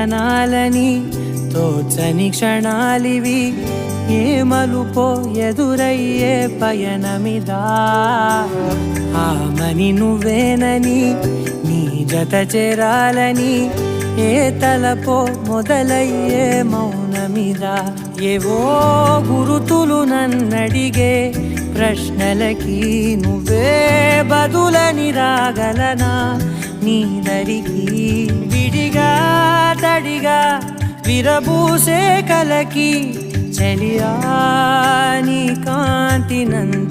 క్షణాలని తోచని క్షణాలివి ఏ మలుపో ఎదురయ్యే పయనమిదా ఆమని నువ్వేనని నీ జత చేరాలని ఏ తలపో మొదలయ్యే మౌనమిదా ఏవో గురుతులు నన్నడిగే ప్రశ్నలకి నువ్వే బదులని రాగలనా నీ దరికి విడిగా తడిగా విరబూసే కలకి చలియా నీ కాంతి నంది